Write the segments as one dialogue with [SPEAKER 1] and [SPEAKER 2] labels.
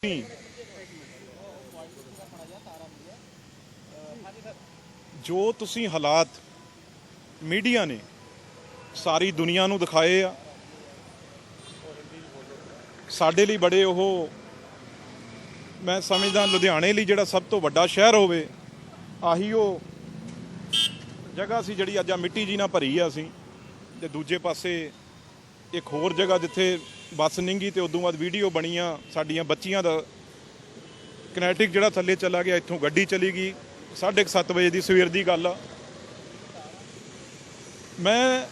[SPEAKER 1] जो तुसी हालात मीडिया ने सारी दुनिया नूं दिखाए आ, साडे लई बड़े ओह मैं समझदा लुधियाने लई जिहड़ा सब तो वड्डा शहर होवे आही वो जगह सी जिहड़ी अज मिट्टी जी नाल भरी आ। असीं ते दूजे पासे एक होर जगह जिथे बस निंगी तो उदों बाद वीडियो बनिया साडियां बच्चियां दा कनैटिक जिहड़ा थल्ले चला गया, इत्थों गड्डी चली गई 7:30 बजे की सवेर की गल आ। मैं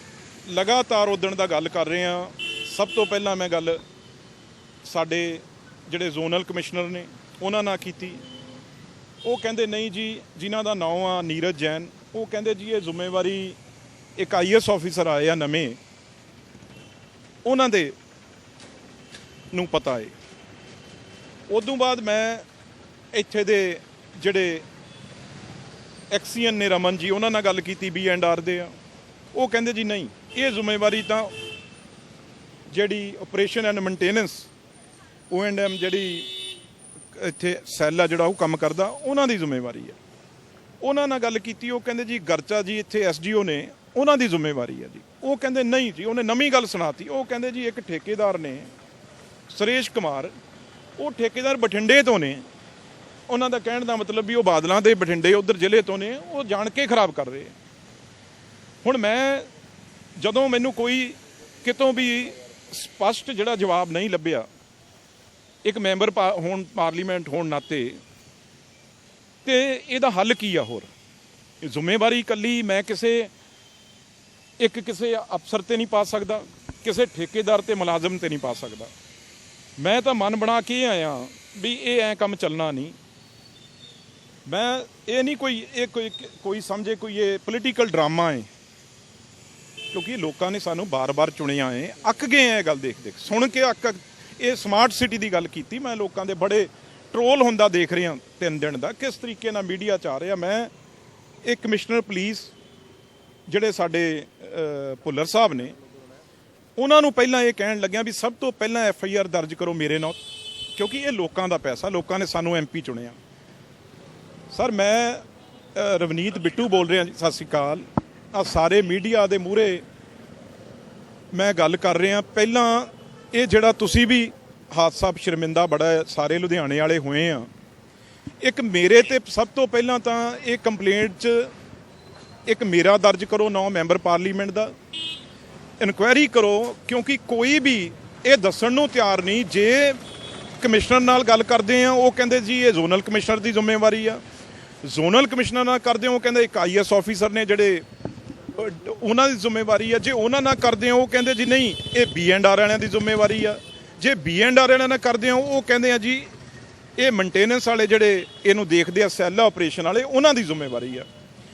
[SPEAKER 1] लगातार उदण दा गल कर रहा। सब तो पहला मैं गल साडे जिहड़े जोनल कमिश्नर ने उन्हां नाल कीती। वो कहंदे नहीं जी, जिन्हां दा नाम आ नीरज जैन, वो कहंदे जी ये जिम्मेवारी एक IAS ऑफिसर आए आ नवें, उन्हां दे नूं पता है। उदों बाद मैं इत्थे दे जिहड़े एक्सीएन ने रमन जी उन्हां नाल गल कीती B&R दे आ। वो कहंदे जी नहीं, ये जिम्मेवारी तां जिहड़ी ऑपरेशन एंड मेनटेनेंस O&M जिहड़ी इत्थे सैल आ जिहड़ा वो काम करदा उन्हां दी जिम्मेवारी है। उन्हां नाल गल कीती, वो कहंदे जी गर्चा जी इत्थे SDO ने उन्हां दी जिम्मेवारी है जी। वो कहंदे नहीं जी, उन्हें नवीं गल सुणाती। वो कहंदे जी एक ठेकेदार ने सुरेश कुमार, वो ठेकेदार बठिंडे तो ने, उन्हां दा कहण दा मतलब भी वो बादलों के बठिंडे उधर जिले तो ने, वो जान के खराब कर रहे। हुण मैं जदों मैनूं कोई कितों भी स्पष्ट जिहड़ा जवाब नहीं लभ्या, एक मैंबर होण पार्लीमेंट होण नाते, ते इहदा हल की आ? होर जिम्मेवारी कल्ली मैं किसे अफसर ते नहीं पा सकदा, किसे ठेकेदार ते मुलाजम ते नहीं पा सकदा। मैं तो मन बना के आया भी ये ऐ काम चलना नहीं। मैं ये नहीं कोई समझे कोई ये पोलीटिकल ड्रामा है, क्योंकि लोगों ने सानू बार बार चुनिया है। अक गए हैं गल देख सुन के अक। ये स्मार्ट सिटी की गल की, मैं लोगों के बड़े ट्रोल होंदा देख रहा 3 दिन का, किस तरीके नाल मीडिया च आ रहा। मैं एक कमिश्नर पुलिस जिहड़े साडे भुल्लर साहब ने, उन्होंने पहला ये कहन लग्या भी सब तो पहला FIR दर्ज करो मेरे नाल, क्योंकि ये लोगों का पैसा, लोगों ने सानू MP चुनिया। सर मैं रवनीत बिट्टू बोल रहा जी, सत श्री अकाल। आ सारे मीडिया के मूहरे मैं गल कर रहा। पहला ये जिहड़ा तुसी भी हादसा शर्मिंदा बड़ा सारे लुधियाने वाले हुए हैं। एक मेरे ते सब तो पहला तो ये कंप्लेंट च एक मेरा दर्ज करो, 9 मैंबर पार्लीमेंट का इनकुआयरी करो, क्योंकि कोई भी ये दस्सण नूं तैयार नहीं। जे कमिश्नर नाल गल करते हैं वो कहते जी ये जोनल कमिश्नर की जिम्मेवारी आ, जोनल कमिश्नर नाल करते हो कहते एक IAS ऑफिसर ने जिहड़े उन्हां दी जिम्मेवारी है। जे उन्हां नाल करते हो वो कहते जी नहीं ये B&R वालियां दी जिम्मेवारी आ। जे B&R वालियां नाल करते हो वो कहते हैं जी ये मेनटेनेंस वाले जिहड़े इहनूं देखदे आ सैल ऑपरेशन वाले उन्हां दी जिम्मेवारी आ।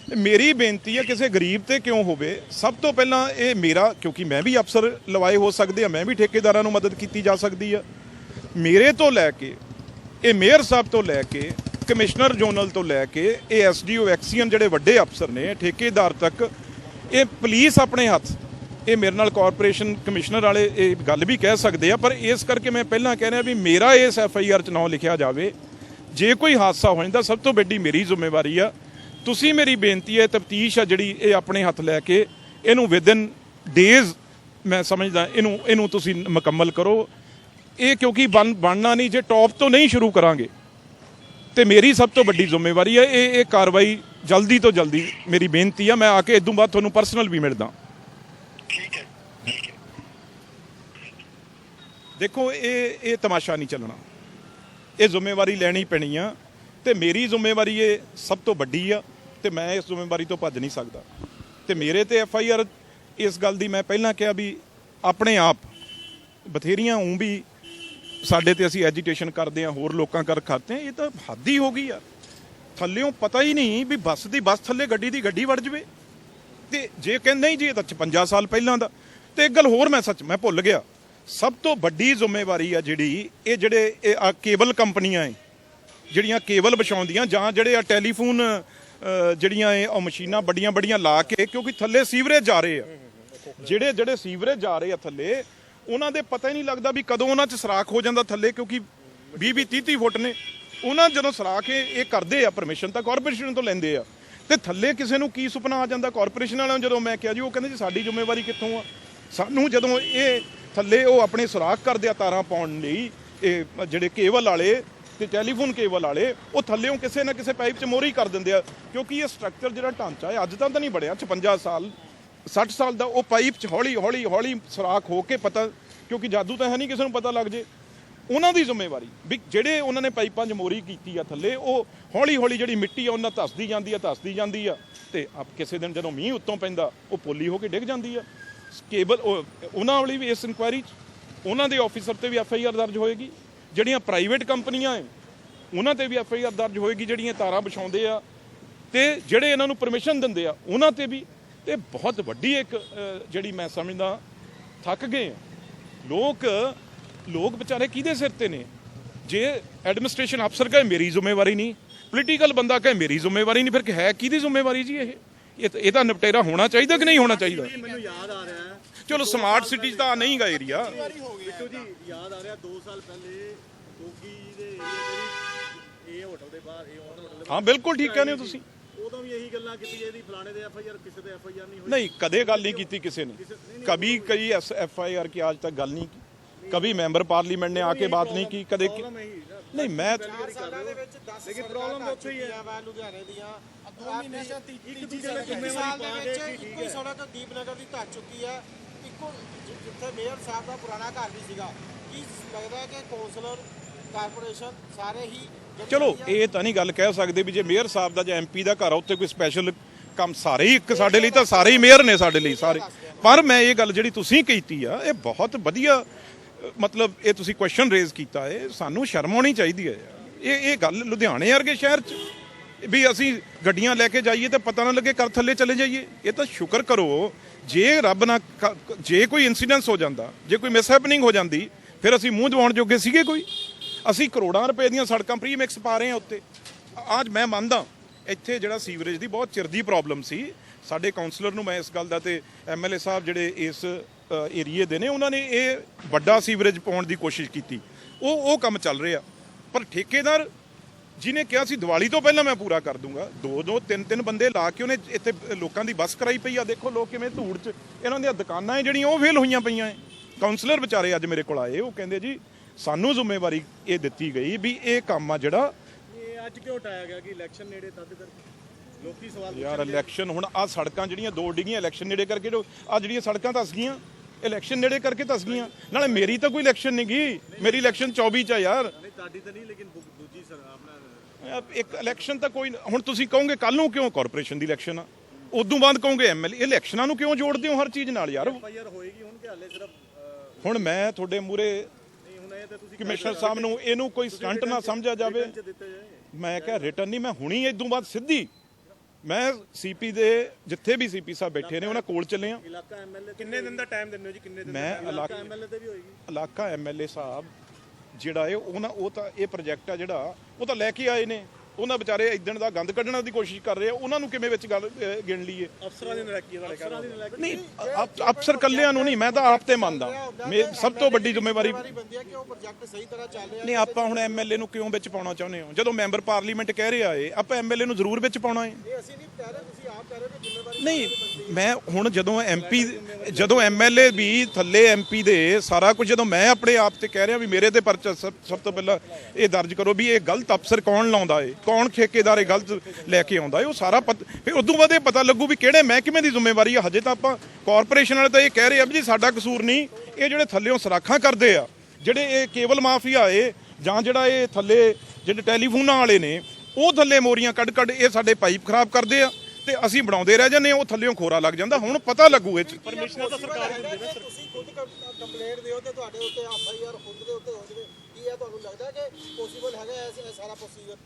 [SPEAKER 1] मेरी बेनती है किसी गरीब ते क्यों होवे, सब तो पहला ये मेरा, क्योंकि मैं भी अफसर लवाए हो सकते हैं, मैं भी ठेकेदारां नूं मदद की जा सकती है। मेरे तो लैके ये मेयर साहब तो लैके कमिश्नर जोनल तो लैके ये SDO एक्सीएन जिहड़े वड्डे अफसर ने ठेकेदार तक, ये पुलिस अपने हथ, ये मेरे नाल कॉरपोरेशन कमिश्नर वाले ये गल भी कह सकते हैं। पर इस करके मैं पहला कह रहा भी मेरा इस FIR च नाम लिखिया जाए। जे कोई हादसा हो जाता सब तो वड्डी मेरी जिम्मेवारी आ। तुसी मेरी बेनती है तफ्तीश है जिहड़ी ये अपने हथ लैके इनू विदिन डेज मैं समझदा इनू तुसी मुकम्मल करो। ये क्योंकि बनना नहीं, जे टॉप तो नहीं शुरू करांगे तो मेरी सब तो वड्डी जिम्मेवारी है। ये कार्रवाई जल्दी तो जल्दी मेरी बेनती है। मैं आके इदों बाद तुहानूं पर्सनल भी मिलदा।
[SPEAKER 2] ठीक है।
[SPEAKER 1] देखो ये तमाशा नहीं चलना, ये जिम्मेवारी लैनी पैनी आ। तो मेरी जिम्मेवारी ये सब तो वड्डी आ, तो मैं इस जिम्मेवारी तो भज नहीं सकता। तो मेरे ते FIR इस गल दी मैं पहला कहा भी अपने आप बथेरियां ऊँ भी साडे ते असीं एजीटेशन करते हैं, होर लोकां कर करते हैं। ये तो हद ही हो गई यार। थल्लियों पता ही नहीं भी बस दी बस थल्ले गड्डी दी गड्डी वड़ जावे। तो जे कहंदे नहीं जी ये तो 56 साल पहलां दा। तो एक गल होर मैं सच मैं भुल गया, सब तो वड्डी जिम्मेवारी आ जिहड़ी ये जिहड़े केबल कंपनियां है ਜਿਹੜੀਆਂ केबल ਵਿਛਾਉਂਦੀਆਂ ਜਾਂ ਜਿਹੜੇ ਟੈਲੀਫੋਨ ਜਿਹੜੀਆਂ ਇਹ ਮਸ਼ੀਨਾਂ ਵੱਡੀਆਂ ਵੱਡੀਆਂ ਲਾ ਕੇ, ਕਿਉਂਕਿ ਥੱਲੇ ਸੀਵਰੇਜ ਜਾ ਰਹੇ ਆ, ਜਿਹੜੇ ਸੀਵਰੇਜ ਜਾ ਰਹੇ ਆ ਥੱਲੇ, ਉਹਨਾਂ ਦੇ ਪਤਾ ਹੀ ਨਹੀਂ ਲੱਗਦਾ ਵੀ ਕਦੋਂ ਉਹਨਾਂ 'ਚ ਸਰਾਖ ਹੋ ਜਾਂਦਾ ਥੱਲੇ, ਕਿਉਂਕਿ 20 30 ਫੁੱਟ ਨੇ। ਉਹਨਾਂ ਜਦੋਂ ਸਰਾ ਕੇ ਇਹ ਕਰਦੇ ਆ ਪਰਮਿਸ਼ਨ ਤਾਂ ਕਾਰਪੋਰੇਸ਼ਨ ਤੋਂ ਲੈਂਦੇ ਆ, ਤੇ ਥੱਲੇ ਕਿਸੇ ਨੂੰ ਕੀ ਸੁਪਨਾ ਆ ਜਾਂਦਾ ਕਾਰਪੋਰੇਸ਼ਨ ਵਾਲਿਆਂ ਨੂੰ। ਜਦੋਂ ਮੈਂ ਕਿਹਾ ਜੀ, ਉਹ ਕਹਿੰਦੇ ਜੀ ਸਾਡੀ ਜ਼ਿੰਮੇਵਾਰੀ ਕਿੱਥੋਂ ਆ। ਸਾਨੂੰ ਜਦੋਂ ਇਹ ਥੱਲੇ ਉਹ ਆਪਣੇ ਸੁਰਾਖ ਕਰਦੇ ਆ ਤਾਰਾਂ ਪਾਉਣ ਲਈ, ਇਹ ਜਿਹੜੇ ਕੇਬਲ ਵਾਲੇ ਤੇ ਟੈਲੀਫੋਨ ਕੇਬਲ ਵਾਲੇ, ਉਹ ਥੱਲੇੋਂ ਕਿਸੇ ਨਾ ਕਿਸੇ ਪਾਈਪ 'ਚ ਮੋਰੀ ਕਰ ਦਿੰਦੇ ਆ। ਕਿਉਂਕਿ ਇਹ ਸਟਰਕਚਰ ਜਿਹੜਾ ਢਾਂਚਾ ਹੈ ਅੱਜ ਤਾਂ ਨਹੀਂ ਬਣਿਆ, 56 ਸਾਲ 60 ਸਾਲ ਦਾ, ਉਹ ਪਾਈਪ 'ਚ ਹੌਲੀ ਹੌਲੀ ਹੌਲੀ ਸੁਰਾਖ ਹੋ ਕੇ ਪਤਾ, ਕਿਉਂਕਿ ਜਾਦੂ ਤਾਂ ਹੈ ਨਹੀਂ ਕਿਸੇ ਨੂੰ ਪਤਾ ਲੱਗ ਜੇ। ਉਹਨਾਂ ਦੀ ਜ਼ਿੰਮੇਵਾਰੀ ਵੀ ਜਿਹੜੇ ਉਹਨਾਂ ਨੇ ਪਾਈਪਾਂ 'ਚ ਮੋਰੀ ਕੀਤੀ ਆ ਥੱਲੇ, ਉਹ ਹੌਲੀ ਹੌਲੀ ਜਿਹੜੀ ਮਿੱਟੀ ਆ ਉਹਨਾਂ ਧੱਸਦੀ ਜਾਂਦੀ ਆ ਤੇ ਕਿਸੇ ਦਿਨ ਜਦੋਂ ਮੀਂਹ ਉੱਤੋਂ ਪੈਂਦਾ ਉਹ ਪੋਲੀ ਹੋ ਕੇ ਡਿੱਗ ਜਾਂਦੀ ਆ। ਕੇਬਲ ਉਹਨਾਂ ਵਾਲੀ ਵੀ ਇਸ ਇਨਕੁਆਇਰੀ 'ਚ ਉਹਨਾਂ ਦੇ ਆਫੀਸਰ ਤੇ ਵੀ FIR ਦਰਜ ਹੋਏਗੀ। ਜਿਹੜੀਆਂ ਪ੍ਰਾਈਵੇਟ ਕੰਪਨੀਆਂ ਹੈ ਉਹਨਾਂ ਤੇ ਵੀ FIR ਦਰਜ ਹੋਏਗੀ, ਜਿਹੜੀਆਂ ਤਾਰਾਂ ਵਿਛਾਉਂਦੇ ਆ ਤੇ ਜਿਹੜੇ ਇਹਨਾਂ ਨੂੰ ਪਰਮਿਸ਼ਨ ਦਿੰਦੇ ਆ ਉਹਨਾਂ ਤੇ ਵੀ। ਤੇ ਬਹੁਤ ਵੱਡੀ ਇੱਕ ਜਿਹੜੀ ਮੈਂ ਸਮਝਦਾ ਥੱਕ ਗਏ ਆ ਲੋਕ ਵਿਚਾਰੇ ਕਿਹਦੇ ਸਿਰ ਤੇ ਨੇ। ਜੇ ਐਡਮਿਨਿਸਟ੍ਰੇਸ਼ਨ ਅਫਸਰ ਕਹੇ ਮੇਰੀ ਜ਼ਿੰਮੇਵਾਰੀ ਨਹੀਂ, ਪੋਲੀਟੀਕਲ ਬੰਦਾ ਕਹੇ ਮੇਰੀ ਜ਼ਿੰਮੇਵਾਰੀ ਨਹੀਂ, ਫਿਰ ਹੈ ਕਿਹਦੀ ਜ਼ਿੰਮੇਵਾਰੀ ਜੀ? ਇਹਦਾ ਨਿਪਟੇਰਾ ਹੋਣਾ ਚਾਹੀਦਾ ਕਿ ਨਹੀਂ ਹੋਣਾ ਚਾਹੀਦਾ?
[SPEAKER 3] ਮੈਨੂੰ ਯਾਦ ਆ ਰਿਹਾ ਹੈ,
[SPEAKER 1] ਚਲੋ ਸਮਾਰਟ ਸਿਟੀਜ਼ ਦਾ ਨਹੀਂ ਗਾ ਏਰੀਆ।
[SPEAKER 3] ਬਿੱਟੂ ਜੀ ਯਾਦ ਆ ਰਿਹਾ 2 ਸਾਲ ਪਹਿਲੇ ਗੋਗੀ ਦੇ ਏਰੀਆ ਇਹ ਹੋਟਲ ਦੇ ਬਾਹਰ, ਇਹ ਹੋਟਲ ਦੇ
[SPEAKER 1] ਹਾਂ ਬਿਲਕੁਲ ਠੀਕ ਕਹਿੰਦੇ ਹੋ ਤੁਸੀਂ।
[SPEAKER 3] ਉਦੋਂ ਵੀ ਇਹੀ ਗੱਲਾਂ ਕੀਤੀ ਇਹਦੀ ਫਲਾਣੇ ਦੇ FIR, ਕਿਸੇ ਦੇ FIR ਨਹੀਂ ਹੋਈ।
[SPEAKER 1] नहीं, कदे गल नहीं की किसी ने, कभी कई FIR की आज तक गल नहीं की, कभी मैंबर पार्लीमेंट ने आके बात नहीं की कदे नहीं। मैं
[SPEAKER 3] ਲੇਕਿਨ ਪ੍ਰੋਬਲਮ ਉੱਥੇ ਹੀ ਹੈ ਲੁਧਿਆਣੇ ਦੀਆਂ
[SPEAKER 4] ਇੱਕੋ ਸੜਕ ਦੀਪਨਗਰ ਦੀ ਧੱਜ ਚੁੱਕੀ ਹੈ, ਇੱਕੋ ਜਿੱਥੇ ਮੇਅਰ ਸਾਹਿਬ ਦਾ ਪੁਰਾਣਾ ਘਰ ਵੀ ਸੀਗਾ। ਕੀ ਲੱਗਦਾ ਹੈ ਕਿ ਕੌਂਸਲਰ ਕਾਰਪੋਰੇਸ਼ਨ ਸਾਰੇ ਹੀ
[SPEAKER 1] ਚਲੋ ਇਹ ਤਾਂ ਨਹੀਂ ਗੱਲ ਕਹਿ ਸਕਦੇ ਵੀ ਜੇ ਮੇਅਰ ਸਾਹਿਬ ਦਾ ਜਾਂ MP ਦਾ ਘਰ ਆ ਉੱਥੇ ਕੋਈ ਸਪੈਸ਼ਲ ਕੰਮ, ਸਾਰੇ ਹੀ ਇੱਕ ਸਾਡੇ ਲਈ ਤਾਂ ਸਾਰੇ ਹੀ ਮੇਅਰ ਨੇ ਸਾਡੇ ਲਈ ਸਾਰੇ। ਪਰ ਮੈਂ ਇਹ ਗੱਲ ਜਿਹੜੀ ਤੁਸੀਂ ਕੀਤੀ ਆ ਇਹ ਬਹੁਤ ਵਧੀਆ, ਮਤਲਬ ਇਹ ਤੁਸੀਂ ਕੁਐਸਚਨ ਰੇਜ਼ ਕੀਤਾ ਹੈ, ਸਾਨੂੰ ਸ਼ਰਮ ਆਉਣੀ ਚਾਹੀਦੀ ਹੈ। ਇਹ ਗੱਲ ਲੁਧਿਆਣੇ ਵਰਗੇ ਸ਼ਹਿਰ 'ਚ ਵੀ ਅਸੀਂ ਗੱਡੀਆਂ ਲੈ ਕੇ ਜਾਈਏ ਤਾਂ ਪਤਾ ਨਾ ਲੱਗੇ ਕਰ ਥੱਲੇ ਚਲੇ ਜਾਈਏ। ਇਹ ਤਾਂ ਸ਼ੁਕਰ ਕਰੋ ਜੇ ਰੱਬ ਨਾ ਜੇ ਕੋਈ ਇਨਸੀਡੈਂਸ ਹੋ ਜਾਂਦਾ, ਜੇ ਕੋਈ ਮਿਸਹੈਪਨਿੰਗ ਹੋ ਜਾਂਦੀ, ਫਿਰ ਅਸੀਂ ਮੂੰਹ ਦਿਵਾਉਣ ਜੋਗੇ ਸੀਗੇ ਕੋਈ? ਅਸੀਂ ਕਰੋੜਾਂ ਰੁਪਏ ਦੀਆਂ ਸੜਕਾਂ ਪ੍ਰੀਮਿਕਸ ਪਾ ਰਹੇ ਹਾਂ ਉੱਤੇ। ਅੱਜ ਮੈਂ ਮੰਨਦਾ ਇੱਥੇ ਜਿਹੜਾ ਸੀਵਰੇਜ ਦੀ ਬਹੁਤ ਚਿਰ ਦੀ ਪ੍ਰੋਬਲਮ ਸੀ, ਸਾਡੇ ਕਾਉਂਸਲਰ ਨੂੰ ਮੈਂ ਇਸ ਗੱਲ ਦਾ ਤੇ MLA ਸਾਹਿਬ ਜਿਹੜੇ ਇਸ ਏਰੀਏ ਦੇ ਨੇ ਉਹਨਾਂ ਨੇ ਇਹ ਵੱਡਾ ਸੀਵਰੇਜ ਪਾਉਣ ਦੀ ਕੋਸ਼ਿਸ਼ ਕੀਤੀ, ਉਹ ਕੰਮ ਚੱਲ ਰਿਹਾ। ਪਰ ਠੇਕੇਦਾਰ ਜਿਹਨੇ ਕਿਹਾ ਸੀ ਦੀਵਾਲੀ ਤੋਂ ਪਹਿਲਾਂ ਮੈਂ ਪੂਰਾ ਕਰ ਦੂੰਗਾ, 2-2 3-3 ਬੰਦੇ ਲਾ ਕੇ ਉਹਨੇ ਇੱਥੇ ਲੋਕਾਂ ਦੀ ਬੱਸ ਕਰਾਈ ਪਈ ਆ। ਦੇਖੋ ਲੋਕ ਕਿਵੇਂ ਧੂੜ 'ਚ, ਇਹਨਾਂ ਦੀਆਂ ਦੁਕਾਨਾਂ ਜਿਹੜੀਆਂ ਉਹ ਫੇਲ ਹੋਈਆਂ ਪਈਆਂ ਐ। ਕਾਉਂਸਲਰ ਵਿਚਾਰੇ ਅੱਜ ਮੇਰੇ ਕੋਲ ਆਏ, ਉਹ ਕਹਿੰਦੇ ਜੀ ਸਾਨੂੰ ਜ਼ਿੰਮੇਵਾਰੀ ਇਹ ਦਿੱਤੀ ਗਈ ਵੀ ਇਹ ਕੰਮ ਆ ਜਿਹੜਾ
[SPEAKER 3] ਇਹ ਅੱਜ ਕਿਉਂ ਉਠਾਇਆ ਗਿਆ ਕਿ ਇਲੈਕਸ਼ਨ ਨੇੜੇ ਤਦ ਕਰਕੇ ਲੋਕੀ ਸਵਾਲ
[SPEAKER 1] ਯਾਰ ਇਲੈਕਸ਼ਨ ਹੁਣ ਆ ਸੜਕਾਂ ਜਿਹੜੀਆਂ 2 ਡਿੱਗੀਆਂ ਇਲੈਕਸ਼ਨ ਨੇੜੇ ਕਰਕੇ, ਆ ਜਿਹੜੀਆਂ ਸੜਕਾਂ ਧੱਸ ਗਈਆਂ ਇਲੈਕਸ਼ਨ ਨੇੜੇ ਕਰਕੇ ਧੱਸ ਗਈਆਂ। ਨਾਲੇ ਮੇਰੀ ਤਾਂ ਕੋਈ ਇਲੈਕਸ਼ਨ ਨਹੀਂ ਗਈ, ਮੇਰੀ ਇਲੈਕਸ਼ਨ 24 ਚ ਆ ਯਾਰ।
[SPEAKER 3] ਨਹੀਂ ਤੁਹਾਡੀ ਤਾਂ ਨਹੀਂ, ਲੇਕਿਨ ਦੂਜੀ ਸਰ ਆਪਣਾ
[SPEAKER 1] ਇੱਕ ਇਲੈਕਸ਼ਨ ਤਾਂ ਕੋਈ ਹੁਣ ਤੁਸੀਂ ਕਹੋਗੇ ਕੱਲ ਨੂੰ ਕਿਉਂ ਕਾਰਪੋਰੇਸ਼ਨ ਦੀ ਇਲੈਕਸ਼ਨ ਆ, ਉਦੋਂ ਬਾਅਦ ਕਹੋਗੇ MLA। ਇਲੈਕਸ਼ਨਾਂ ਨੂੰ ਕਿਉਂ ਜੋੜਦੇ ਹੋ ਹਰ ਚੀਜ਼ ਨਾਲ ਯਾਰ?
[SPEAKER 3] FIR ਹੋਏਗੀ ਹੁਣ ਕਿ ਹਾਲੇ ਸਿਰਫ
[SPEAKER 1] ਹੁਣ ਮੈਂ ਤੁਹਾਡੇ ਮੂਹਰੇ
[SPEAKER 3] ਨਹੀਂ, ਹੁਣ ਇਹ ਤਾਂ ਤੁਸੀਂ
[SPEAKER 1] ਕਮਿਸ਼ਨਰ ਸਾਹਿਬ ਨੂੰ ਇਹਨੂੰ ਕੋਈ ਸਟੰਟ ਨਾ ਸਮਝਿਆ ਜਾਵੇ।
[SPEAKER 3] ਦਿੱਤੇ ਜਾਏ।
[SPEAKER 1] ਮੈਂ ਕਿਹਾ ਰਿਟਰਨ ਨਹੀਂ, ਮੈਂ ਹੁਣੀ ਇਦੋਂ ਬਾਅਦ ਸਿੱਧੀ ਮੈਂ CP ਦੇ ਜਿੱਥੇ ਵੀ CP ਸਾਹਿਬ ਬੈਠੇ ਨੇ ਉਹਨਾਂ ਕੋਲ ਚੱਲੇ ਆ।
[SPEAKER 3] ਇਲਾਕਾ MLA ਕਿੰਨੇ ਦਿਨ ਦਾ ਟਾਈਮ ਦਿੰਦੇ ਹੋ ਜੀ? ਕਿੰਨੇ ਦਿਨ
[SPEAKER 1] ਮੈਂ
[SPEAKER 3] ਇਲਾਕਾ MLA ਤੇ ਵੀ ਹੋਏਗੀ।
[SPEAKER 1] ਇਲਾਕਾ MLA ਸਾਹਿਬ ਜਿਹੜਾ ਹੈ ਉਹ ਤਾਂ ਇਹ ਪ੍ਰੋਜੈਕਟ ਆ ਜਿਹੜਾ ਉਹ ਤਾਂ ਲੈ ਕੇ ਆਏ ਨੇ, ਉਹਨਾਂ ਵਿਚਾਰੇ ਇਦਣ ਦਾ ਗੰਦ ਕੱਢਣ ਦੀ ਕੋਸ਼ਿਸ਼ ਕਰ ਰਹੇ ਆ, ਉਹਨਾਂ ਨੂੰ ਕਿਵੇਂ ਵਿੱਚ ਗੱਲ ਗਿਣ ਲਈਏ?
[SPEAKER 3] ਅਫਸਰਾਂ ਦੀ ਨਲਾਇਕੀ ਤੁਹਾਡੇ ਕਹਿੰਦੇ
[SPEAKER 1] ਨਹੀਂ ਅਫਸਰ ਕੱਲਿਆਂ ਨੂੰ ਨਹੀਂ, ਮੈਂ ਤਾਂ ਆਪ ਤੇ ਮੰਨਦਾ ਸਭ ਤੋਂ ਵੱਡੀ ਜ਼ਿੰਮੇਵਾਰੀ
[SPEAKER 4] ਬੰਦੀ ਹੈ ਕਿ ਉਹ ਪ੍ਰੋਜੈਕਟ ਸਹੀ ਤਰ੍ਹਾਂ ਚੱਲ ਰਿਹਾ।
[SPEAKER 1] ਨਹੀਂ ਆਪਾਂ ਹੁਣ MLA ਨੂੰ ਕਿਉਂ ਵਿੱਚ ਪਾਉਣਾ ਚਾਹੁੰਦੇ ਹੋ? ਜਦੋਂ ਮੈਂਬਰ ਪਾਰਲੀਮੈਂਟ ਕਹਿ ਰਿਹਾ ਏ ਆਪਾਂ MLA ਨੂੰ ਜ਼ਰੂਰ ਵਿੱਚ ਪਾਉਣਾ ਏ।
[SPEAKER 4] ਇਹ ਅਸੀਂ ਨਹੀਂ ਕਹਿ ਰਹੇ, ਤੁਸੀਂ ਆਪ ਕਹਿ ਰਹੇ ਹੋ ਕਿ ਜ਼ਿੰਮੇਵਾਰੀ
[SPEAKER 1] ਨਹੀਂ ਮੈਂ ਹੁਣ ਜਦੋਂ MLA ਵੀ ਥੱਲੇ MP ਦੇ ਸਾਰਾ ਕੁਝ, ਜਦੋਂ ਮੈਂ ਆਪਣੇ ਆਪ ਤੇ ਕਹਿ ਰਿਹਾ ਵੀ ਮੇਰੇ ਤੇ ਪਰਚਾ ਸਭ ਤੋਂ ਪਹਿਲਾਂ ਇਹ ਦਰਜ ਕਰੋ ਵੀ ਇਹ ਗਲਤ ਅਫਸਰ ਕੌਣ ਲਾਉਂਦਾ ਏ, ਕੌਣ ਠੇਕੇਦਾਰ ਇਹ ਗਲਤ ਲੈ ਕੇ ਆਉਂਦਾ ਏ, ਉਹ ਸਾਰਾ ਫਿਰ ਉਦੋਂ ਬਾਅਦ ਇਹ ਪਤਾ ਲੱਗੂ ਵੀ ਕਿਹੜੇ ਮਹਿਕਮੇ ਦੀ ਜ਼ਿੰਮੇਵਾਰੀ ਆ। ਹਜੇ ਤਾਂ ਆਪਾਂ ਕਾਰਪੋਰੇਸ਼ਨ ਵਾਲੇ ਤਾਂ ਇਹ ਕਹਿ ਰਹੇ ਆ ਵੀ ਜੀ ਸਾਡਾ ਕਸੂਰ ਨਹੀਂ, ਇਹ ਜਿਹੜੇ ਥੱਲੇੋਂ ਸਰਾਖਾਂ ਕਰਦੇ ਆ, ਜਿਹੜੇ ਇਹ ਕੇਬਲ ਮਾਫੀਆ ਏ ਜਾਂ ਜਿਹੜਾ ਇਹ ਥੱਲੇ ਜਿਹੜੇ ਟੈਲੀਫੋਨਾਂ ਵਾਲੇ ਨੇ ਉਹ ਥੱਲੇ ਮੋਰੀਆਂ ਕੱਢ ਇਹ ਸਾਡੇ ਪਾਈਪ ਖਰਾਬ ਕਰਦੇ ਆ ਤੇ ਅਸੀਂ ਬਣਾਉਂਦੇ ਰਹਿ ਜਾਂਦੇ ਆ, ਉਹ ਥੱਲੇੋਂ ਖੋਰਾ ਲੱਗ ਜਾਂਦਾ। ਹੁਣ ਪਤਾ ਲੱਗੂ ਇਹ 'ਚ।
[SPEAKER 3] ਪਰਮਿਸ਼ਨ ਤਾਂ ਸਰਕਾਰ ਦਿੰਦੀ ਨਾ।
[SPEAKER 4] ਤੁਸੀਂ ਖੁਦ ਕੰਪਲੇਂਟ ਦਿਓ ਤੇ ਤੁਹਾਡੇ ਉੱਤੇ FIR ਖੁਦ ਦੇ ਉੱਤੇ ਹੋ ਜਾਵੇ, ਕੀ ਇਹ ਤੁਹਾਨੂੰ ਲੱਗਦਾ ਕਿ ਪੋਸੀਬਲ ਹੈਗਾ ਇਹ ਸਾਰਾ ਪ੍ਰੋਸੀਜਰ?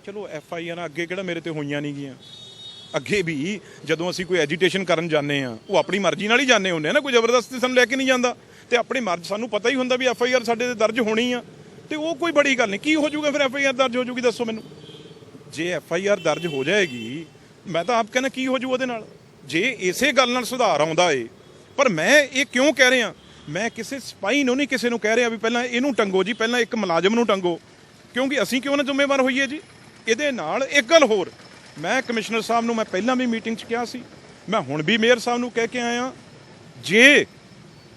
[SPEAKER 1] ਚਲੋ FIR ਅੱਗੇ ਕਿਹੜਾ ਮੇਰੇ ਤੇ ਹੋਈਆਂ ਨਹੀਂ ਗਈਆਂ, ਅੱਗੇ ਵੀ ਜਦੋਂ ਅਸੀਂ ਕੋਈ ਐਜੀਟੇਸ਼ਨ ਕਰਨ ਜਾਂਦੇ ਆ ਉਹ ਆਪਣੀ ਮਰਜ਼ੀ ਨਾਲ ਹੀ ਜਾਂਦੇ ਹੁੰਦੇ ਆ ਨਾ, ਕੋਈ ਜ਼ਬਰਦਸਤੀ ਸਾਨੂੰ ਲੈ ਕੇ ਨਹੀਂ ਜਾਂਦਾ। ਤੇ ਆਪਣੀ ਮਰਜ਼ੀ ਸਾਨੂੰ ਪਤਾ ਹੀ ਹੁੰਦਾ ਵੀ FIR ਸਾਡੇ ਤੇ ਦਰਜ ਹੋਣੀ ਆ, ਤੇ ਉਹ ਕੋਈ ਬੜੀ ਗੱਲ ਨਹੀਂ। ਕੀ ਹੋ ਜਾਊਗਾ ਫਿਰ FIR ਦਰਜ ਹੋ ਜਾਊਗੀ ਦੱਸੋ ਮੈਨੂੰ? ਜੇ FIR ਦਰਜ ਹੋ ਜਾਏਗੀ ਮੈਂ ਤਾਂ ਆਪ ਕਹਿੰਦਾ ਕੀ ਹੋ ਜਾਊ ਉਹਦੇ ਨਾਲ? ਜੇ ਇਸੇ ਗੱਲ ਨਾਲ ਸੁਧਾਰ ਆਉਂਦਾ ਏ। ਪਰ ਮੈਂ ਇਹ ਕਿਉਂ ਕਹਿ ਰਿਹਾ, ਮੈਂ ਕਿਸੇ ਸਿਪਾਹੀ ਨੂੰ ਨਹੀਂ ਕਿਸੇ ਨੂੰ ਕਹਿ ਰਿਹਾ ਵੀ ਪਹਿਲਾਂ ਇਹਨੂੰ ਟੰਗੋ ਜੀ, ਪਹਿਲਾਂ ਇੱਕ ਮੁਲਾਜ਼ਮ ਨੂੰ ਟੰਗੋ, ਕਿਉਂਕਿ ਅਸੀਂ ਕਿਉਂ ਨਾ ਜ਼ਿੰਮੇਵਾਰ ਹੋਈਏ ਜੀ। ਇਹਦੇ ਨਾਲ ਇੱਕ ਗੱਲ ਹੋਰ, ਮੈਂ ਕਮਿਸ਼ਨਰ ਸਾਹਿਬ ਨੂੰ ਮੈਂ ਪਹਿਲਾਂ ਵੀ ਮੀਟਿੰਗ 'ਚ ਕਿਹਾ ਸੀ, ਮੈਂ ਹੁਣ ਵੀ ਮੇਅਰ ਸਾਹਿਬ ਨੂੰ ਕਹਿ ਕੇ ਆਇਆ, ਜੇ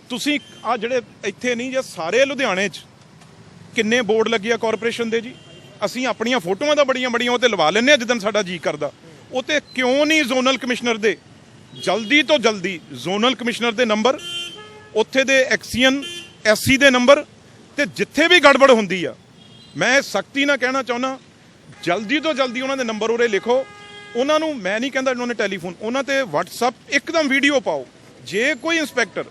[SPEAKER 1] ਤੁਸੀਂ ਆ ਜਿਹੜੇ ਇੱਥੇ ਨਹੀਂ, ਜੇ ਸਾਰੇ ਲੁਧਿਆਣੇ 'ਚ ਕਿੰਨੇ ਬੋਰਡ ਲੱਗੇ ਆ ਕਾਰਪੋਰੇਸ਼ਨ ਦੇ ਜੀ, ਅਸੀਂ ਆਪਣੀਆਂ ਫੋਟੋਆਂ ਤਾਂ ਬੜੀਆਂ ਬੜੀਆਂ ਉਹ ਤੇ ਲਵਾ ਲੈਂਦੇ ਆ ਜਿੱਦਣ ਸਾਡਾ ਜੀ ਕਰਦਾ, ਉਹ ਤੇ ਕਿਉਂ ਨਹੀਂ ਜ਼ੋਨਲ ਕਮਿਸ਼ਨਰ ਦੇ ਜਲਦੀ ਤੋਂ ਜਲਦੀ ਜ਼ੋਨਲ ਕਮਿਸ਼ਨਰ ਦੇ ਨੰਬਰ, ਉੱਥੇ ਦੇ ਐਕਸੀਅਨ ਐਸਸੀ ਦੇ ਨੰਬਰ, ਤੇ ਜਿੱਥੇ ਵੀ ਗੜਬੜ ਹੁੰਦੀ ਆ ਮੈਂ ਸਖਤੀ ਨਾਲ ਕਹਿਣਾ ਚਾਹੁੰਦਾ, ਜਲਦੀ ਤੋਂ ਜਲਦੀ ਉਹਨਾਂ ਦੇ ਨੰਬਰ ਉਰੇ ਲਿਖੋ। ਉਹਨਾਂ ਨੂੰ ਮੈਂ ਨਹੀਂ ਕਹਿੰਦਾ ਉਹਨਾਂ ਨੇ ਟੈਲੀਫੋਨ, ਉਹਨਾਂ ਤੇ WhatsApp ਇੱਕਦਮ ਵੀਡੀਓ ਪਾਓ। ਜੇ ਕੋਈ ਇੰਸਪੈਕਟਰ,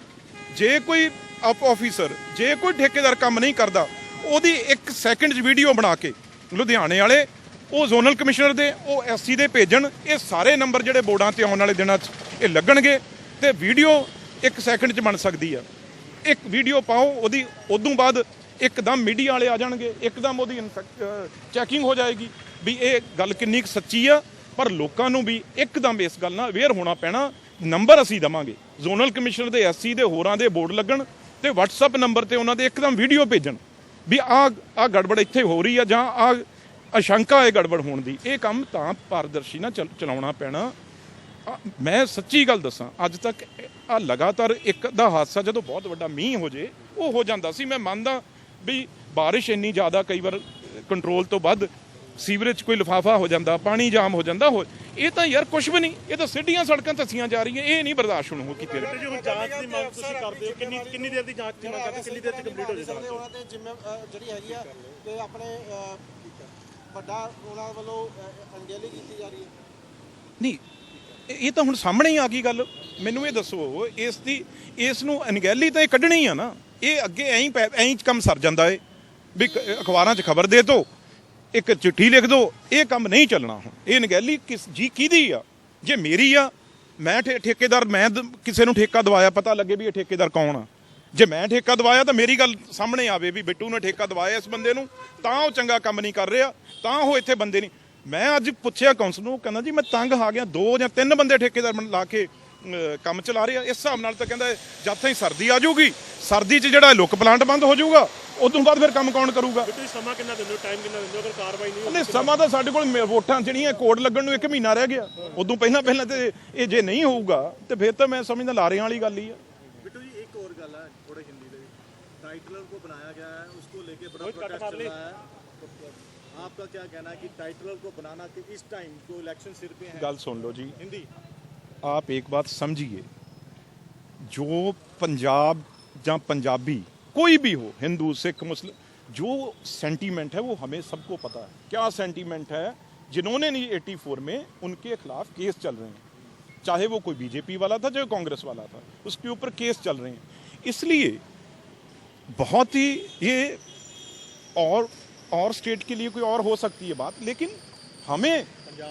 [SPEAKER 1] ਜੇ ਕੋਈ ਆਫੀਸਰ, ਜੇ ਕੋਈ ਠੇਕੇਦਾਰ ਕੰਮ ਨਹੀਂ ਕਰਦਾ, ਉਹਦੀ 1 ਸੈਕਿੰਡ 'ਚ ਵੀਡੀਓ ਬਣਾ ਕੇ ਲੁਧਿਆਣੇ ਵਾਲੇ ਉਹ ਜ਼ੋਨਲ ਕਮਿਸ਼ਨਰ ਦੇ, ਉਹ ਐਸਸੀ ਦੇ ਭੇਜਣ। ਇਹ ਸਾਰੇ ਨੰਬਰ ਜਿਹੜੇ ਬੋਰਡਾਂ ਤੇ ਆਉਣ ਵਾਲੇ ਦਿਨਾਂ 'ਚ ਇਹ ਲੱਗਣਗੇ ਤੇ ਵੀਡੀਓ 1 ਸੈਕਿੰਡ 'ਚ ਬਣ ਸਕਦੀ ਆ। ਇੱਕ ਵੀਡੀਓ ਪਾਓ ਉਹਦੀ, ਉਦੋਂ ਬਾਅਦ ਇੱਕਦਮ ਮੀਡੀਆ ਵਾਲੇ ਆ ਜਾਣਗੇ, ਇੱਕਦਮ ਉਹਦੀ ਚੈਕਿੰਗ ਹੋ ਜਾਏਗੀ ਵੀ ਇਹ ਗੱਲ ਕਿੰਨੀ ਕੁ ਸੱਚੀ ਆ। ਪਰ ਲੋਕਾਂ ਨੂੰ ਵੀ ਇੱਕਦਮ ਇਸ ਗੱਲ ਨਾਲ ਅਵੇਅਰ ਹੋਣਾ ਪੈਣਾ। ਨੰਬਰ ਅਸੀਂ ਦੇਵਾਂਗੇ, ਜ਼ੋਨਲ ਕਮਿਸ਼ਨਰ ਦੇ, ਐਸਸੀ ਦੇ, ਹੋਰਾਂ ਦੇ ਬੋਰਡ ਲੱਗਣ ਤੇ WhatsApp ਨੰਬਰ ਤੇ ਉਹਨਾਂ ਦੇ ਇੱਕਦਮ ਵੀਡੀਓ ਭੇਜਣ ਵੀ ਆਹ ਗੜਬੜ ਇੱਥੇ ਹੋ ਰਹੀ ਆ ਜਾਂ ਆਹ ਅਸ਼ੰਕਾ ਹੈ ਗੜਬੜ ਹੋਣ ਦੀ। ਇਹ ਕੰਮ ਤਾਂ ਪਾਰਦਰਸ਼ੀ ਨਾਲ ਚਲਾਉਣਾ ਪੈਣਾ। ਮੈਂ ਸੱਚੀ ਗੱਲ ਦੱਸਾਂ, ਅੱਜ ਤੱਕ ਆ ਲਗਾਤਾਰ ਇੱਕ ਦਾ ਹਾਦਸਾ ਜਦੋਂ ਬਹੁਤ ਵੱਡਾ ਮੀਂਹ ਹੋ ਜੇ ਉਹ ਹੋ ਜਾਂਦਾ ਸੀ। ਮੈਂ ਮੰਨਦਾ ਵੀ ਬਾਰਿਸ਼ ਇੰਨੀ ਜ਼ਿਆਦਾ, ਕਈ ਵਾਰ ਕੰਟਰੋਲ ਤੋਂ ਵੱਧ ਸੀਵਰੇਜ ਕੋਈ ਲਿਫਾਫਾ ਹੋ ਜਾਂਦਾ, ਪਾਣੀ ਜਾਮ ਹੋ ਜਾਂਦਾ, ਇਹ ਤਾਂ ਯਾਰ ਕੁਝ ਵੀ ਨਹੀਂ, ਇਹ ਤਾਂ ਸਿੱਧੀਆਂ ਸੜਕਾਂ ਧੱਸੀਆਂ ਜਾ ਰਹੀਆਂ, ਇਹ ਨਹੀਂ ਬਰਦਾਸ਼ਤ ਹੁਣ ਹੋ ਕੀਤੀ।
[SPEAKER 3] ਜੀ ਹੁਣ ਜਾਂਚ ਦੀ ਮੰਗ ਤੁਸੀਂ ਕਰਦੇ ਹੋ, ਕਿੰਨੀ ਦੇਰ ਦੀ ਜਾਂਚ ਦੀ ਮੰਗ ਕਰਦੇ, ਕਿੰਨੀ ਦੇਰ ਚ ਕੰਪਲੀਟ ਹੋ ਜਾਏ?
[SPEAKER 4] ਉਹਨਾਂ ਤੇ ਜਿਹੜੀ ਹੈਗੀ ਆ ਤੇ ਆਪਣੇ ਵੱਡਾ ਉਹਨਾਂ ਵੱਲੋਂ ਅਣਗਹਿਲੀ ਕੀਤੀ ਜਾ ਰਹੀ ਹੈ।
[SPEAKER 1] ਨਹੀਂ, ਇਹ ਤਾਂ ਹੁਣ ਸਾਹਮਣੇ ਹੀ ਆ ਗਈ ਗੱਲ। ਮੈਨੂੰ ਇਹ ਦੱਸੋ, ਇਸ ਨੂੰ ਅਣਗਹਿਲੀ ਤਾਂ ਇਹ ਕੱਢਣੀ ਆ ਨਾ। ਇਹ ਅੱਗੇ ਐਂ ਕੰਮ ਸਰ ਜਾਂਦਾ ਏ ਵੀ ਅਖਬਾਰਾਂ 'ਚ ਖਬਰ ਦੇ ਦਿਓ, ਇੱਕ ਚਿੱਠੀ ਲਿਖ ਦਿਓ, ਇਹ ਕੰਮ ਨਹੀਂ ਚੱਲਣਾ। ਹੁਣ ਇਹ ਅਣਗਹਿਲੀ ਕਿਹਦੀ ਆ? ਜੇ ਮੇਰੀ ਆ, ਮੈਂ ਠੇਕੇਦਾਰ, ਮੈਂ ਕਿਸੇ ਨੂੰ ਠੇਕਾ ਦਵਾਇਆ, ਪਤਾ ਲੱਗੇ ਵੀ ਇਹ ਠੇਕੇਦਾਰ ਕੌਣ ਆ। ਜੇ ਮੈਂ ਠੇਕਾ ਦਵਾਇਆ ਤਾਂ ਮੇਰੀ ਗੱਲ ਸਾਹਮਣੇ ਆਵੇ ਵੀ ਬਿੱਟੂ ਨੇ ਠੇਕਾ ਦਵਾਇਆ ਇਸ ਬੰਦੇ ਨੂੰ, ਤਾਂ ਉਹ ਚੰਗਾ ਕੰਮ ਨਹੀਂ ਕਰ ਰਿਹਾ, ਤਾਂ ਉਹ ਇੱਥੇ ਬੰਦੇ ਨਹੀਂ। ਮੈਂ ਅੱਜ ਪੁੱਛਿਆ ਕੌਂਸਲ ਨੂੰ, ਕਹਿੰਦਾ ਜੀ ਮੈਂ ਤੰਗ ਆ ਗਿਆ, 2 ਜਾਂ 3 ਬੰਦੇ ਠੇਕੇਦਾਰ ਲਾ ਕੇ ਕੰਮ ਚਲਾ ਰਹੇ ਆ। ਇਸ ਹਿਸਾਬ ਨਾਲ ਤਾਂ ਕਹਿੰਦਾ ਜਦ ਤਾਈਂ ਸਰਦੀ ਆ ਜਾਊਗੀ, ਸਰਦੀ 'ਚ ਜਿਹੜਾ ਲੁੱਕ ਪਲਾਂਟ ਬੰਦ ਹੋ ਜਾਊਗਾ, ਉਦੋਂ ਬਾਅਦ ਫਿਰ ਕੰਮ ਕੌਣ ਕਰੂਗਾ?
[SPEAKER 3] ਤੁਸੀਂ ਸਮਾਂ ਕਿੰਨਾ ਦਿੰਦੇ ਹੋ, ਟਾਈਮ ਕਿੰਨਾ ਦਿੰਦੇ ਹੋ ਅਗਰ ਕਾਰਵਾਈ ਨਹੀਂ
[SPEAKER 1] ਨਹੀਂ, ਸਮਾਂ ਤਾਂ ਸਾਡੇ ਕੋਲ ਵੋਟਾਂ ਜਿਹੜੀਆਂ ਕੋਡ ਲੱਗਣ ਨੂੰ 1 ਮਹੀਨਾ ਰਹਿ ਗਿਆ, ਉਦੋਂ ਪਹਿਲਾਂ ਤੇ ਇਹ ਜੇ ਨਹੀਂ ਹੋਊਗਾ ਤੇ ਫਿਰ ਤਾਂ ਮੈਂ ਸਮਝਦਾ ਲਾਰਿਆਂ ਵਾਲੀ ਗੱਲ ਹੀ ਆ।
[SPEAKER 3] बिट्टू जी एक और गल है थोड़े हिंदी में, टाइटलर को बनाया गया है, उसको लेके बड़ा प्रोटेस्ट चल रहा है, आपका क्या कहना है कि टाइटलर को बनाना कि इस टाइम जो इलेक्शन सिर पे है?
[SPEAKER 1] ਗੱਲ ਸੁਣ ਲਓ ਜੀ,
[SPEAKER 3] हिंदी
[SPEAKER 1] आप एक बात समझिए, जो पंजाब ਜਾਂ पंजाबी कोई भी हो, हिंदू सिख मुस्लिम, जो सेंटीमेंट है वो हमें सबको पता है। क्या सेंटीमेंट है? जिन्होंने नहीं 84 में उनके खिलाफ केस चल रहे हैं, चाहे वो कोई बीजेपी वाला था चाहे कांग्रेस वाला था, उसके ऊपर केस चल रहे हैं। इसलिए बहुत ही ये और स्टेट के लिए कोई और हो सकती है बात, लेकिन हमें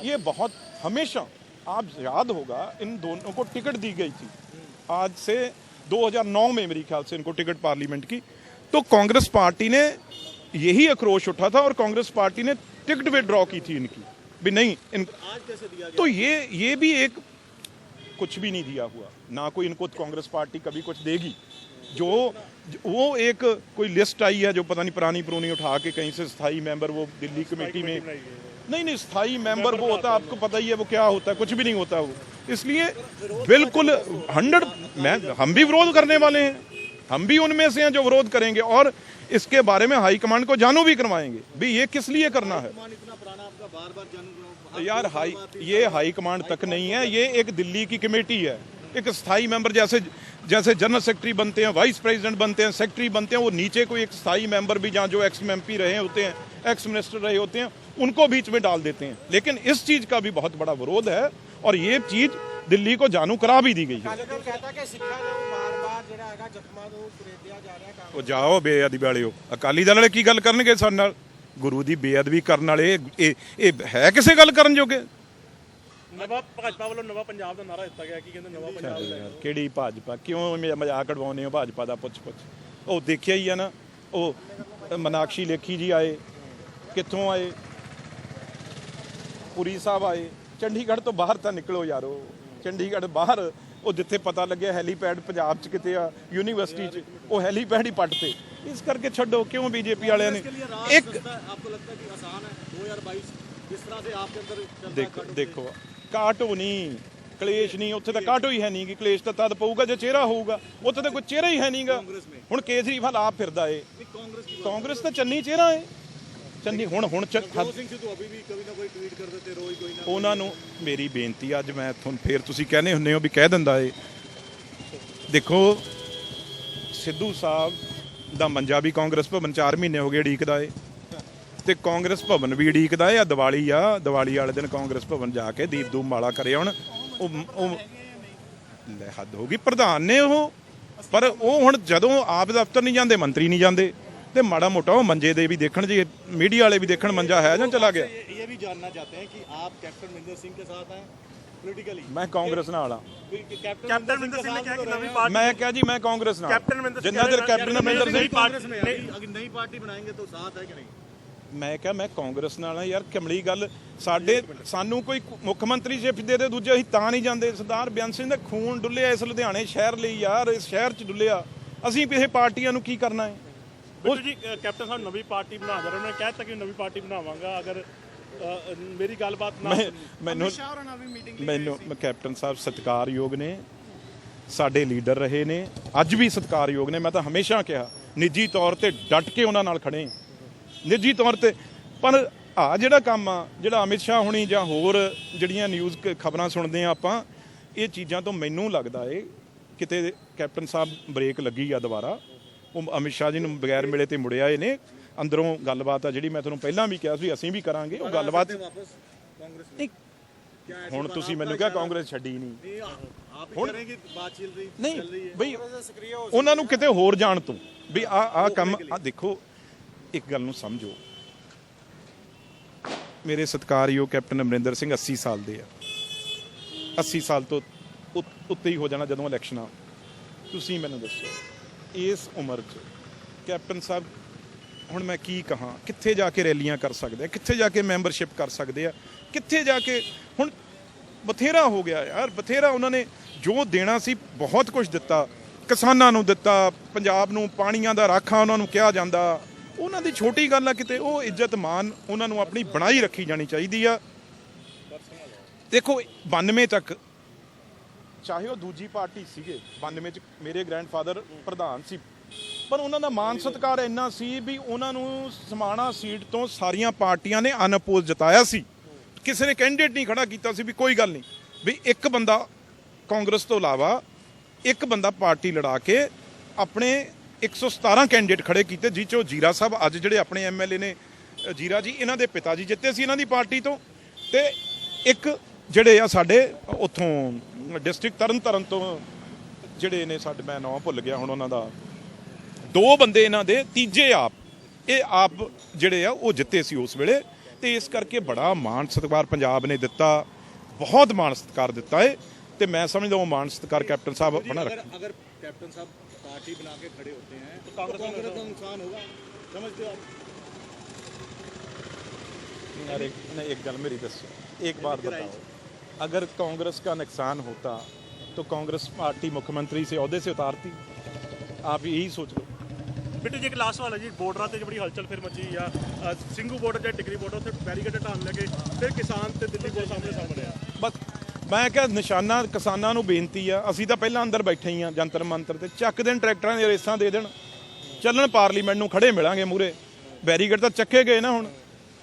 [SPEAKER 1] ये बहुत हमेशा, आप याद होगा इन दोनों को टिकट दी गई थी आज से 2009 में मेरे ख्याल से इनको टिकट पार्लियामेंट की, तो कांग्रेस पार्टी ने यही आक्रोश उठा था और कांग्रेस पार्टी ने टिकट विड्रॉ की थी इनकी भी नहीं
[SPEAKER 3] आज कैसे दिया गया?
[SPEAKER 1] तो ये भी एक कुछ भी नहीं दिया हुआ, ना कोई इनको कांग्रेस पार्टी कभी कुछ देगी। जो वो एक कोई लिस्ट आई है जो पता नहीं पुरानी उठा के कहीं से स्थाई मेंबर, वो दिल्ली कमेटी में नहीं स्थाई मेंबर वो होता है, आपको पता ही है वो क्या होता है, कुछ भी नहीं होता वो। इसलिए बिल्कुल 100 हम भी विरोध करने वाले हैं, हम भी उनमें से हैं जो विरोध करेंगे और इसके बारे में हाईकमांड को जानू भी करवाएंगे भी ये किस लिए करना है।
[SPEAKER 3] इतना पुराना आपका बार-बार जानू
[SPEAKER 1] यार ये हाईकमांड तक नहीं है, ये एक दिल्ली की कमेटी है। एक स्थायी मेंबर जैसे जनरल सेक्रेटरी बनते हैं, वाइस प्रेसिडेंट बनते हैं, सेक्रेटरी बनते हैं, वो नीचे कोई एक स्थायी मेंबर भी जहाँ जो एक्स MP रहे होते हैं, एक्स मिनिस्टर रहे होते हैं, उनको बीच में डाल देते हैं। लेकिन इस चीज़ का भी बहुत बड़ा विरोध है और ये चीज़ दिल्ली को जानू करा भी दी गई है। ਉਹ ਜਾਓ ਬੇਅਦਬੀ ਵਾਲਿਓ, ਅਕਾਲੀ ਦਲ ਵਾਲੇ ਕੀ ਗੱਲ ਕਰਨਗੇ ਸਾਡੇ ਨਾਲ? ਗੁਰੂ ਦੀ ਬੇਅਦਬੀ ਕਰਨ ਵਾਲੇ ਇਹ ਹੈ ਕਿਸੇ ਗੱਲ ਕਰਨ ਜੋਗੇ?
[SPEAKER 3] ਨਵਾਂ ਭਾਜਪਾ ਵੱਲੋਂ ਨਵਾਂ ਪੰਜਾਬ ਦਾ ਨਾਰਾ ਦਿੱਤਾ ਗਿਆ, ਕੀ ਕਹਿੰਦੇ ਨਵਾਂ ਪੰਜਾਬ ਦਾ?
[SPEAKER 1] ਕਿਹੜੀ ਭਾਜਪਾ? ਕਿਉਂ ਮਜ਼ਾਕ ਉਡਵਾਉਂਦੇ ਹੋ ਭਾਜਪਾ ਦਾ? ਪੁੱਛ ਉਹ ਦੇਖਿਆ ਹੀ ਆ ਨਾ, ਉਹ ਮਨਾਕਸ਼ੀ ਲੇਖੀ ਜੀ ਆਏ, ਕਿੱਥੋਂ ਆਏ? ਪੁਰੀ ਸਾਹਿਬ ਆਏ। ਚੰਡੀਗੜ੍ਹ ਤੋਂ ਬਾਹਰ ਤਾਂ ਨਿਕਲੋ ਯਾਰੋ, ਚੰਡੀਗੜ੍ਹ ਬਾਹਰ ਉਹ ਜਿੱਥੇ ਪਤਾ ਲੱਗਿਆ ਹੈਲੀਪੈਡ ਪੰਜਾਬ 'ਚ ਕਿਤੇ ਆ ਯੂਨੀਵਰਸਿਟੀ 'ਚ, ਉਹ ਹੈਲੀਪੈਡ ਹੀ ਪੱਟ ਤੇ। ਇਸ ਕਰਕੇ ਛੱਡੋ, ਕਿਉਂ ਬੀਜੇਪੀ ਵਾਲਿਆਂ ਨੇ ਇੱਕ
[SPEAKER 3] आपको लगता है कि आसान है 2022 जिस तरह से आपके अंदर चल रहा है
[SPEAKER 1] ਦੇਖੋ ਦੇਖੋ ਕਾਟੋ ਨਹੀਂ, ਕਲੇਸ਼ ਨਹੀਂ, ਉੱਥੇ ਤਾਂ ਕਾਟੋ ਹੀ ਹੈ ਨਹੀਂ ਕਿ ਕਲੇਸ਼ ਤਾਂ ਤਦ ਪਊਗਾ ਜੇ ਚਿਹਰਾ ਹੋਊਗਾ, ਉੱਥੇ ਤਾਂ ਕੋਈ ਚਿਹਰਾ ਹੀ ਹੈ ਨਹੀਂਗਾ। ਹੁਣ ਕੇਜਰੀਵਾਲ ਆਪ ਫਿਰਦਾ ਏ, ਕਾਂਗਰਸ ਤਾਂ ਚੰਨੀ ਚਿਹਰਾ ਏ, ਚੰਨੀ ਹੁਣ
[SPEAKER 3] सिंह सिद्धू अभी भी कभी ना कोई ट्वीट कर देते रोज कोई ना
[SPEAKER 1] ਉਹਨਾਂ ਨੂੰ ਮੇਰੀ ਬੇਨਤੀ ਅੱਜ ਮੈਂ ਤੁਹਾਨੂੰ ਫੇਰ ਤੁਸੀਂ ਕਹਿੰਦੇ ਹੁੰਦੇ ਹੋ ਵੀ ਕਹਿ ਦਿੰਦਾ ਏ। ਦੇਖੋ ਸਿੱਧੂ ਸਾਹਿਬ ਦਾ ਮੰਜਾ ਵੀ ਕਾਂਗਰਸ ਭਵਨ 4 ਮਹੀਨੇ ਹੋ ਗਏ ਉਡੀਕਦਾ ਏ, ਤੇ ਕਾਂਗਰਸ ਭਵਨ ਵੀ ਉਡੀਕਦਾ ਏ। ਆ ਦੀਵਾਲੀ ਵਾਲੇ ਦਿਨ ਕਾਂਗਰਸ ਭਵਨ ਜਾ ਕੇ ਦੀਪ ਦੂਪ ਮਾਲਾ ਕਰੇ ਹੁਣ। ਉਹ ਲੈ ਹੱਦ ਹੋ ਗਈ, ਪ੍ਰਧਾਨ ਨੇ ਉਹ, ਪਰ ਉਹ ਹੁਣ ਜਦੋਂ ਆਪ ਦਫ਼ਤਰ ਨਹੀਂ ਜਾਂਦੇ, ਮੰਤਰੀ ਨਹੀਂ ਜਾਂਦੇ, ਤੇ ਮਾੜਾ ਮੋਟਾ ਉਹ ਮੰਜੇ ਦੇ ਵੀ ਦੇਖਣ, ਜੀ ਮੀਡੀਆ ਵਾਲੇ ਵੀ ਦੇਖਣ ਮੰਜਾ ਹੈ ਜਾਂ ਚਲਾ ਗਿਆ।
[SPEAKER 3] ये भी जानना चाहते हैं कि आप कैप्टन अमरिंदर सिंह के साथ हैं पॉलिटिकली।
[SPEAKER 1] ਮੈਂ ਕਾਂਗਰਸ ਨਾਲ ਆ।
[SPEAKER 3] कैप्टन अमरिंदर सिंह ने कहा कि नई पार्टी
[SPEAKER 1] ਮੈਂ ਕਿਹਾ ਜੀ ਮੈਂ ਕਾਂਗਰਸ ਨਾਲ, ਜਿੰਨਾ ਚਿਰ ਕੈਪਟਨ ਅਮਰਿੰਦਰ ਸਿੰਘ
[SPEAKER 3] कांग्रेस में अगर नई पार्टी बनाएंगे तो साथ है कि नहीं?
[SPEAKER 1] ਮੈਂ ਕਿਹਾ ਮੈਂ ਕਾਂਗਰਸ ਨਾਲ ਆ ਯਾਰ। ਕਮਲੀ ਗੱਲ, ਸਾਨੂੰ ਕੋਈ ਮੁੱਖ ਮੰਤਰੀ ਸ਼ਿਫਟ ਦੇ ਦੇ, ਦੂਜੇ ਅਸੀਂ ਤਾਂ ਨਹੀਂ ਜਾਂਦੇ। ਸਰਦਾਰ ਬੇਅੰਤ ਸਿੰਘ ਦਾ ਖੂਨ ਡੁੱਲਿਆ ਇਸ ਲੁਧਿਆਣੇ ਸ਼ਹਿਰ ਲਈ ਯਾਰ, ਇਸ ਸ਼ਹਿਰ 'ਚ ਡੁੱਲਿਆ। ਅਸੀਂ ਇਹ ਪਾਰਟੀਆਂ ਨੂੰ ਕੀ ਕਰਨਾ ਹੈ?
[SPEAKER 5] ਬਿੱਟੂ ਜੀ ਕੈਪਟਨ ਸਾਹਿਬ ਨਵੀਂ ਪਾਰਟੀ ਬਣਾ ਰਹੇ, ਉਹਨੇ ਕਹਿ ਦਿੱਤਾ ਕਿ ਨਵੀਂ ਪਾਰਟੀ ਬਣਾਵਾਂਗਾ ਅਗਰ ਮੇਰੀ ਗੱਲਬਾਤ ਨਾ
[SPEAKER 1] ਮੈਨੂੰ ਕੈਪਟਨ ਸਾਹਿਬ ਸਤਿਕਾਰਯੋਗ ਨੇ, ਸਾਡੇ ਲੀਡਰ ਰਹੇ ਨੇ, ਅੱਜ ਵੀ ਸਤਿਕਾਰਯੋਗ ਨੇ। ਮੈਂ ਤਾਂ ਹਮੇਸ਼ਾ ਕਿਹਾ ਨਿੱਜੀ ਤੌਰ ਤੇ ਡਟ ਕੇ ਉਹਨਾਂ ਨਾਲ ਖੜੇ, ਨਿੱਜੀ ਤੌਰ ਤੇ। ਪਰ ਆ ਜਿਹੜਾ ਕੰਮ ਆ, ਜਿਹੜਾ ਅਮਿਤ ਸ਼ਾਹ ਹੁਣੀ ਜਾਂ ਹੋਰ ਜਿਹੜੀਆਂ ਨਿਊਜ਼ ਖਬਰਾਂ ਸੁਣਦੇ ਆ ਆਪਾਂ, ਇਹ ਚੀਜ਼ਾਂ ਤੋਂ ਮੈਨੂੰ ਲੱਗਦਾ ਏ ਕਿਤੇ ਕੈਪਟਨ ਸਾਹਿਬ ਬ੍ਰੇਕ ਲੱਗੀ ਆ ਦੁਬਾਰਾ। ਉਹ ਅਮਿਤ ਸ਼ਾਹ ਜੀ ਨੂੰ ਬਗੈਰ ਮਿਲੇ ਤੇ ਮੁੜਿਆ ਆਏ ਨੇ। ਅੰਦਰੋਂ ਗੱਲਬਾਤ ਆ ਜਿਹੜੀ ਮੈਂ ਤੁਹਾਨੂੰ ਪਹਿਲਾਂ ਵੀ ਕਿਹਾ ਸੀ ਅਸੀਂ ਵੀ ਕਰਾਂਗੇ ਉਹ ਗੱਲਬਾਤ।
[SPEAKER 3] वापस कांग्रेस में
[SPEAKER 1] ਨਹੀਂ, ਹੁਣ ਤੁਸੀਂ ਮੈਨੂੰ ਕਿਹਾ ਕਾਂਗਰਸ ਛੱਡੀ ਨਹੀਂ,
[SPEAKER 3] नहीं, आप ही कह रहे हैं कि बात चल रही
[SPEAKER 1] ਨਹੀਂ ਬਈ
[SPEAKER 4] ਸਕਰੀਏ ਹੋ
[SPEAKER 1] ਉਹਨਾਂ ਨੂੰ ਕਿਤੇ ਹੋਰ ਜਾਣ ਤੋਂ ਵੀ ਆ ਕੰਮ ਆ। ਦੇਖੋ ਇੱਕ ਗੱਲ ਨੂੰ ਸਮਝੋ, ਮੇਰੇ ਸਤਿਕਾਰਯੋਗ ਕੈਪਟਨ ਅਮਰਿੰਦਰ ਸਿੰਘ 80 ਸਾਲ ਦੇ ਆ, 80 ਸਾਲ ਤੋਂ ਉੱਤੇ ਹੀ ਹੋ ਜਾਣਾ ਜਦੋਂ ਇਲੈਕਸ਼ਨਾਂ। ਤੁਸੀਂ ਮੈਨੂੰ ਦੱਸੋ ਇਸ ਉਮਰ 'ਚ ਕੈਪਟਨ ਸਾਹਿਬ ਹੁਣ ਮੈਂ ਕੀ ਕਹਾਂ, ਕਿੱਥੇ ਜਾ ਕੇ ਰੈਲੀਆਂ ਕਰ ਸਕਦੇ ਆ, ਕਿੱਥੇ ਜਾ ਕੇ ਮੈਂਬਰਸ਼ਿਪ ਕਰ ਸਕਦੇ ਆ, ਕਿੱਥੇ ਜਾ ਕੇ? ਹੁਣ ਬਥੇਰਾ ਹੋ ਗਿਆ ਯਾਰ, ਬਥੇਰਾ। ਉਹਨਾਂ ਨੇ ਜੋ ਦੇਣਾ ਸੀ ਬਹੁਤ ਕੁਝ ਦਿੱਤਾ, ਕਿਸਾਨਾਂ ਨੂੰ ਦਿੱਤਾ, ਪੰਜਾਬ ਨੂੰ ਪਾਣੀਆਂ ਦਾ ਰਾਖਾ ਉਹਨਾਂ ਨੂੰ ਕਿਹਾ ਜਾਂਦਾ। ਉਹਨਾਂ ਦੀ ਛੋਟੀ ਗੱਲ ਆ ਕਿਤੇ, ਉਹ ਇੱਜ਼ਤ ਮਾਨ ਉਹਨਾਂ ਨੂੰ ਆਪਣੀ ਬਣਾਈ ਰੱਖੀ ਜਾਣੀ ਚਾਹੀਦੀ ਆ। ਦੇਖੋ 92 ਤੱਕ ਚਾਹੇ ਉਹ ਦੂਜੀ ਪਾਰਟੀ ਸੀਗੇ, 92 ਚ ਮੇਰੇ ਗ੍ਰੈਂਡਫਾਦਰ ਪ੍ਰਧਾਨ ਸੀ, ਪਰ ਉਹਨਾਂ ਦਾ ਮਾਨ ਸਤਿਕਾਰ ਇੰਨਾ ਸੀ ਵੀ ਉਹਨਾਂ ਨੂੰ ਸਮਾਣਾ ਸੀਟ ਤੋਂ ਸਾਰੀਆਂ ਪਾਰਟੀਆਂ ਨੇ ਅਨਅਪੋਜ਼ ਜਿਤਾਇਆ ਸੀ। ਕਿਸੇ ਨੇ ਕੈਂਡੀਡੇਟ ਨਹੀਂ ਖੜਾ ਕੀਤਾ ਸੀ ਵੀ ਕੋਈ ਗੱਲ ਨਹੀਂ, ਵੀ ਇੱਕ ਬੰਦਾ ਕਾਂਗਰਸ ਤੋਂ ਇਲਾਵਾ ਇੱਕ ਬੰਦਾ ਪਾਰਟੀ ਲੜਾ ਕੇ ਆਪਣੇ 117 ਕੈਂਡੀਡੇਟ ਖੜੇ ਕੀਤੇ, ਜਿਹ 'ਚੋਂ ਜੀਰਾ ਸਾਹਿਬ ਅੱਜ ਜਿਹੜੇ ਆਪਣੇ ਐਮਐਲਏ ਨੇ, ਜੀਰਾ ਜੀ ਇਹਨਾਂ ਦੇ ਪਿਤਾ ਜੀ ਜਿੱਤੇ ਸੀ ਇਹਨਾਂ ਦੀ ਪਾਰਟੀ ਤੋਂ, ਤੇ ਇੱਕ ਜਿਹੜੇ ਆ ਸਾਡੇ ਉੱਥੋਂ ਡਿਸਟ੍ਰਿਕਟ ਤਰਨਤਾਰਨ ਤੋਂ ਜਿਹੜੇ ਨੇ ਸਾਡੇ, ਮੈਂ ਨਾਮ ਭੁੱਲ ਗਿਆ ਹੁਣ ਉਹਨਾਂ ਦਾ, 2 ਬੰਦੇ ਇਹਨਾਂ ਦੇ, ਤੀਜੇ ਇਹ ਆਪ ਜਿਹੜੇ ਆ ਉਹ ਜਿੱਤੇ ਸੀ ਉਸ ਵੇਲੇ। ਤੇ ਇਸ ਕਰਕੇ ਬੜਾ ਮਾਣ ਸਤਿਕਾਰ ਪੰਜਾਬ ਨੇ ਦਿੱਤਾ, ਬਹੁਤ ਮਾਣ ਸਤਿਕਾਰ ਦਿੱਤਾ ਹੈ, ਤੇ ਮੈਂ ਸਮਝਦਾ ਉਹ ਮਾਣ ਸਤਿਕਾਰ ਕੈਪਟਨ ਸਾਹਿਬ ਬਣਾ ਰੱਖੇ।
[SPEAKER 3] अगर कैप्टन साहब पार्टी बना के खड़े होते हैं तो कांग्रेस का नुकसान होगा, समझते हो आप?
[SPEAKER 1] अरे नहीं, एक गल मेरी दसो, एक बात बताओ, अगर कांग्रेस का नुकसान होता तो कांग्रेस पार्टी मुख्यमंत्री से ओहदे से उतारती? आप यही सोच लो।
[SPEAKER 5] ਬਿੱਟੂ ਜੀ ਇੱਕ ਲਾਸਟ ਸਵਾਲ ਹੈ ਜੀ, ਬਾਰਡਰਾਂ ਤੇ ਬੜੀ ਹਲਚਲ ਫਿਰ ਮਚੀ ਆ, ਸਿੰਘੂ ਬਾਰਡਰ ਜਾਂ ਟਿਕਰੀ ਬਾਰਡਰ ਉੱਥੇ ਬੈਰੀਕੇਡ ਢਾਣ ਲੱਗੇ, ਫਿਰ ਕਿਸਾਨ ਤੇ ਦਿੱਲੀ ਕੋਲ ਸਾਹਮਣੇ ਆ।
[SPEAKER 1] ਬਸ ਮੈਂ ਕਿਹਾ ਨਿਸ਼ਾਨਾ ਕਿਸਾਨਾਂ ਨੂੰ ਬੇਨਤੀ ਆ, ਅਸੀਂ ਤਾਂ ਪਹਿਲਾਂ ਅੰਦਰ ਬੈਠੇ ਹੀ ਆ ਜੰਤਰ ਮੰਤਰ ਤੇ, ਚੱਕ ਦੇਣ ਟਰੈਕਟਰਾਂ ਦੀਆਂ ਰੇਸਾਂ ਦੇ ਦੇਣ, ਚੱਲਣ ਪਾਰਲੀਮੈਂਟ ਨੂੰ ਖੜੇ ਮਿਲਾਂਗੇ ਮੂਰੇ। ਬੈਰੀਕੇਡ ਤਾਂ ਚੱਕੇ ਗਏ ਨਾ, ਹੁਣ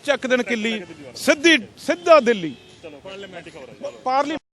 [SPEAKER 1] ਚੱਕ ਦੇਣ ਕਿੱਲੀ ਸਿੱਧਾ ਦਿੱਲੀ
[SPEAKER 5] ਚਲੋ ਪਾਰਲੀਮੈਂਟ ਹੀ ਖਬਰ ਹੈ।
[SPEAKER 1] ਪਾਰਲੀਮੈਂਟ